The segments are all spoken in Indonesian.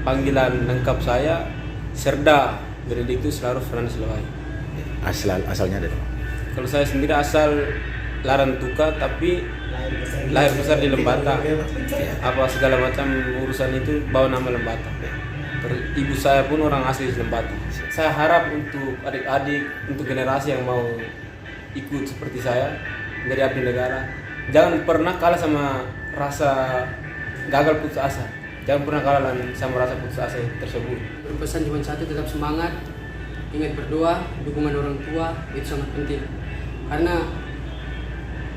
panggilan lengkap saya Serda Benedictus Larus Fernandes Lewai. Asalnya dari mana? Kalau saya sendiri asal Larantuka, tapi lahir besar di Lembata. Apa segala macam urusan itu bawa nama Lembata. Terus ibu saya pun orang asli Lembata. Saya harap untuk adik-adik, untuk generasi yang mau ikut seperti saya menjadi abdi negara, jangan pernah kalah sama rasa gagal putus asa. Jangan pernah kalah sama rasa putus asa tersebut. Berpesan cuma satu, tetap semangat, ingat berdoa, dukungan orang tua itu sangat penting. Karena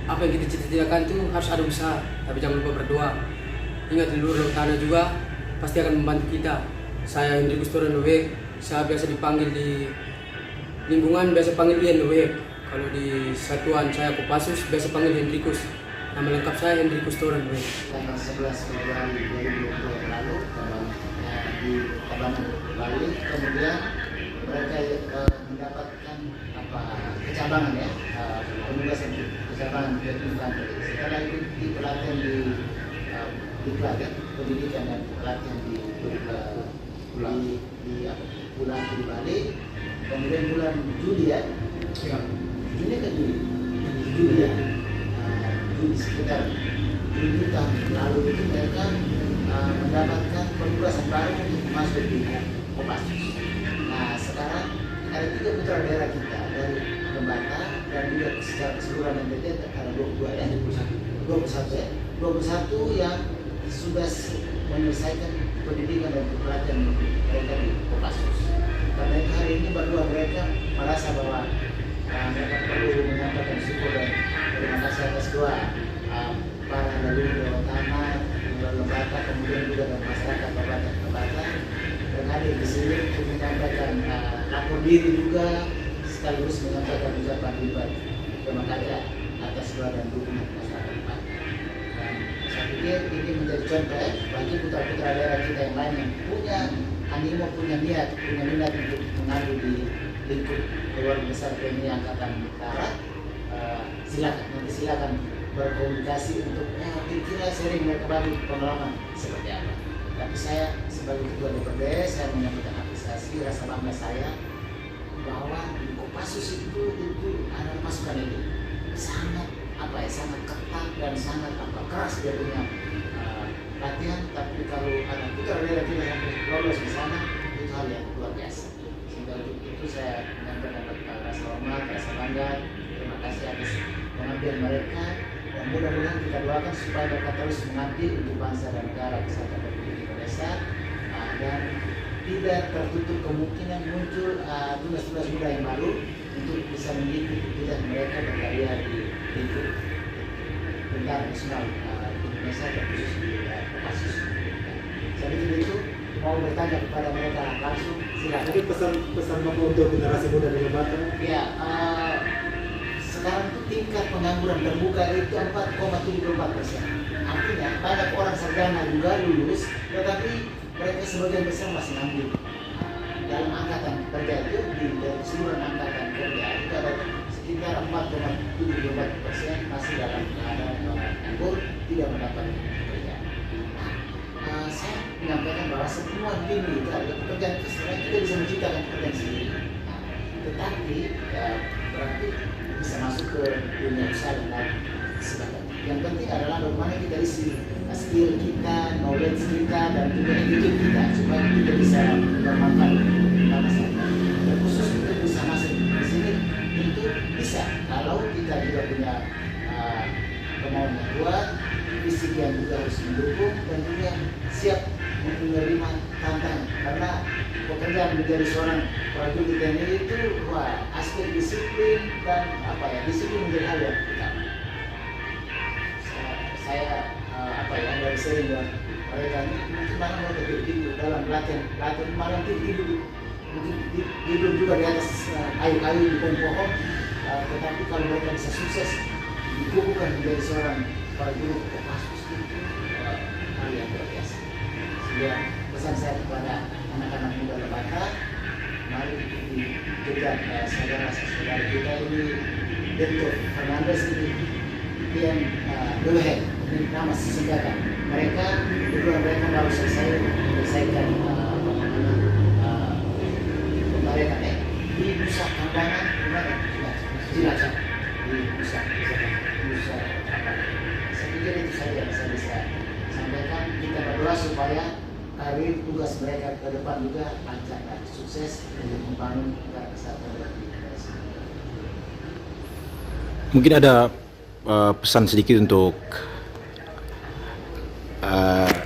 apa yang kita cita-citakan itu harus ada usaha, tapi jangan lupa berdoa. Ingat leluhur tanah juga pasti akan membantu kita. Saya Hendrikus Toran Lewek, saya biasa dipanggil di lingkungan biasa panggil Ian Lewek. Kalau di satuan saya Kopassus biasa panggil Hendrikus. Nama lengkap saya Hendrikus Toran Lewek. Tanggal 11 Februari 2020 yang lalu di Tabanan Bali, kemudian mereka mendapatkan kecabangan ya, penugasan kecabangan bukan. Setelah itu di pelatihan di pelatihan pendidikan dan pelatihan di bulan di Bali, kemudian bulan Juli ya, Juli kan Juli ya, Juli sekitar Juli tahun lalu itu mereka mendapatkan penugasan baru untuk masuk di Kopassus. Nah sekarang ada 3 putra daerah kita dari Lembata dan juga secara keseluruhan NTT ada 22 ya, 21 ya, 21 yang sudah menyelesaikan pendidikan dan pelatihan mereka di Kopassus. Karena hari ini berdua mereka merasa bahwa mereka perlu menyampaikan syukur dan terima kasih atas doa para leluhur Jawa Tengah, Lembata, kemudian juga dari masyarakat Lembata dan hadir di sini untuk menyampaikan lapor diri juga sekaligus menyampaikan ucapan ribat terima kasih atas doa dan dukungan masyarakat Lembata. Dan saya pikir ini menjadi contoh bagi putra-putra daerah kita yang lain yang punya animo, punya niat, punya minat untuk mengadu di lingkup keluarga besar TNI Angkatan Darat. Silakan berkomunikasi untuk kira-kira sering mereka bagi pengalaman seperti apa. Tapi saya sebagai ketua DPRD saya menyampaikan apresiasi rasa bangga saya bahwa di Kopassus itu ada pasukan ini sangat sangat ketat dan sangat keras dia punya latihan. Tapi kalau ada putra daerah kita sampai lolos di sana itu hal yang luar biasa. Sehingga untuk itu saya menyampaikan rasa hormat, rasa bangga, terima kasih atas pengabdian mereka. Dan mudah-mudahan kita doakan supaya mereka terus mengabdi untuk bangsa dan negara kesatuan Republik Indonesia dan tidak tertutup kemungkinan muncul tugas-tugas muda yang baru untuk bisa mengikuti jejak mereka berkarya di lingkup tentara nasional Indonesia terkhusus di Kopassus. Jadi itu mau bertanya kepada mereka langsung silakan. Jadi pesan Bapak untuk generasi muda di Lembata? Ya, sekarang itu tingkat pengangguran terbuka itu 4,74%. Artinya banyak orang sarjana juga lulus, tetapi mereka sebagian besar masih nganggur. Dalam angkatan kerja itu dari seluruh angkatan kerja itu ada sekitar 4,74% masih dalam keadaan nganggur, tidak mendapat pekerjaan. Nah, saya menyampaikan bahwa semua ini itu adalah pekerjaan itu sebenarnya kita bisa menciptakan pekerjaan sendiri. Nah, tetapi berarti bisa masuk ke dunia usaha dan lain sebagainya. Yang penting adalah bagaimana kita isi skill kita, knowledge kita, dan juga attitude kita supaya kita bisa bermanfaat pada saat dan khusus untuk bisa masuk di sini itu bisa kalau kita juga punya kemauan yang kuat, fisik yang juga harus mendukung dan juga siap menerima tantangan. Karena pekerjaan menjadi seorang prajurit TNI itu aspek disiplin dan disiplin menjadi hal yang utama. Saya dari sering dan mereka ini mungkin malam mereka tidur dalam latihan malam tidur mungkin tidur juga di atas kayu-kayu di pohon-pohon, tetapi kalau mereka bisa sukses dikukuhkan menjadi seorang prajurit Kopassus itu hal yang luar biasa. Sehingga pesan saya kepada anak-anak muda Lembata, mari ikuti jejak saudara-saudara kita ini, Dr. Fernandes ini yang Lewek, ini nama singkatan. Mereka baru selesaikan karir tugas mereka ke depan juga lancar dan sukses untuk membangun negara kesatuan Republik Indonesia. Mungkin ada pesan sedikit untuk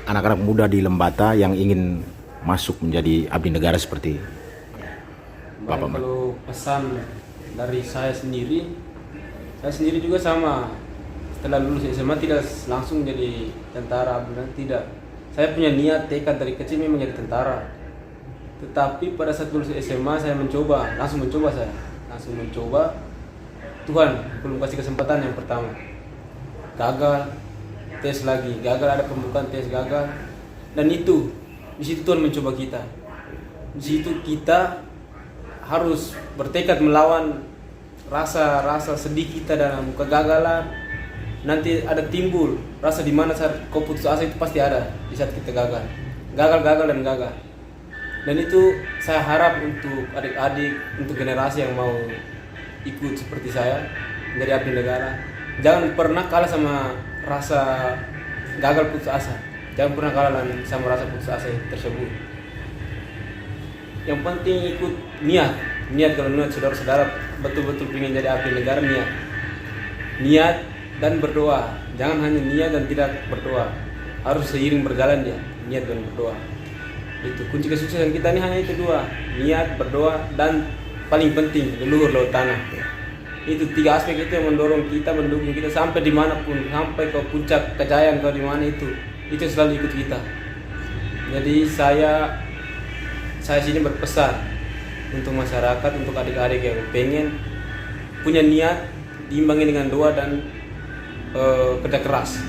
anak-anak muda di Lembata yang ingin masuk menjadi abdi negara seperti Bapak. Baik, kalau pesan dari saya sendiri juga sama. Setelah lulus SMA tidak langsung jadi tentara, benar tidak. Saya punya niat tekad dari kecil memang jadi tentara. Tetapi pada saat lulus SMA saya langsung mencoba. Tuhan belum kasih kesempatan yang pertama. Gagal, tes lagi, gagal, ada pembukaan tes, gagal. Dan di situ Tuhan mencoba kita. Di situ kita harus bertekad melawan rasa sedih kita dalam kegagalan. Nanti ada timbul rasa di mana saat kau putus asa itu pasti ada di saat kita gagal. Dan itu saya harap untuk adik-adik, untuk generasi yang mau ikut seperti saya menjadi abdi negara, jangan pernah kalah sama rasa gagal putus asa. Jangan pernah kalah sama rasa putus asa tersebut. Yang penting ikut niat kalau niat saudara-saudara betul-betul ingin jadi abdi negara, niat dan berdoa. Jangan hanya niat dan tidak berdoa, harus seiring berjalan dia, niat dan berdoa. Itu kunci kesuksesan kita ini hanya itu dua, niat, berdoa, dan paling penting leluhur laut tanah. Itu 3 aspek itu yang mendorong kita, mendukung kita sampai dimanapun, sampai ke puncak kejayaan ke dimana itu selalu ikut kita. Jadi saya sini berpesan untuk masyarakat, untuk adik-adik yang pengen punya niat diimbangi dengan doa dan kerja keras.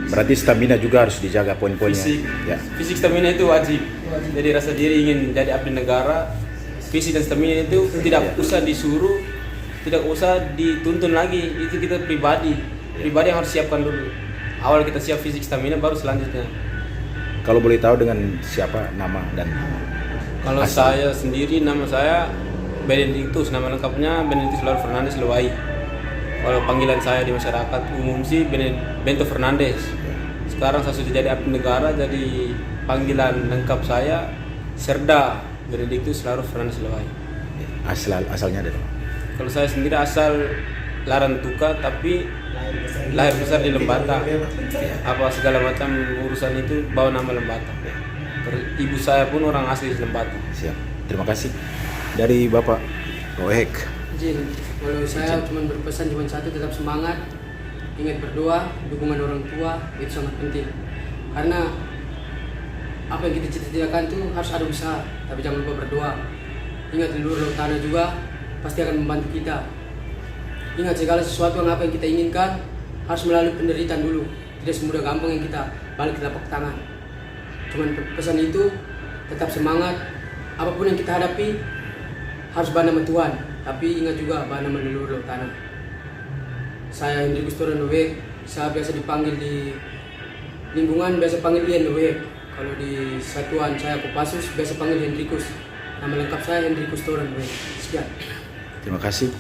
Berarti stamina juga harus dijaga poin-poinnya. Fisik stamina itu wajib. Jadi rasa diri ingin jadi abdi negara, fisik dan stamina itu tidak usah disuruh, tidak usah dituntun lagi. Itu kita pribadi yang harus siapkan dulu. Awal kita siap fisik stamina, baru selanjutnya. Kalau boleh tahu dengan siapa nama dan kalau saya sendiri, nama saya Benedictus, nama lengkapnya Benedictus Laur Fernandes Lewai. Kalau panggilan saya di masyarakat umum sih Bento Fernandes. Sekarang saya sudah jadi abdi negara, jadi panggilan lengkap saya Serda Benedictus Laur Fernandes Lewai. asalnya dari mana? Kalau saya sendiri asal Larantuka, tapi lahir besar di Lembata. Apa segala macam urusan itu bawa nama Lembata. Ibu saya pun orang asli Lembata. Siap. Terima kasih. Dari Bapak Rohek. Kalau saya cuma berpesan satu, tetap semangat, ingat berdoa, dukungan orang tua itu sangat penting. Karena apa yang kita cita-citakan itu harus ada usaha, tapi jangan lupa berdoa. Ingat leluhur laut tanah juga pasti akan membantu kita. Ingat segala sesuatu yang apa yang kita inginkan harus melalui penderitaan dulu. Tidak semudah gampang yang kita balik telapak tangan. Cuman pesan itu tetap semangat. Apapun yang kita hadapi harus bahan nama Tuhan. Tapi ingat juga bahan nama leluhur laut tanah. Saya Hendrikus Toran Lewek. Saya biasa dipanggil di lingkungan biasa panggil Ian Lewek. Kalau di satuan saya Kopassus biasa panggil Hendrikus. Nama lengkap saya Hendrikus Toran Lewek. Sekian. Terima kasih.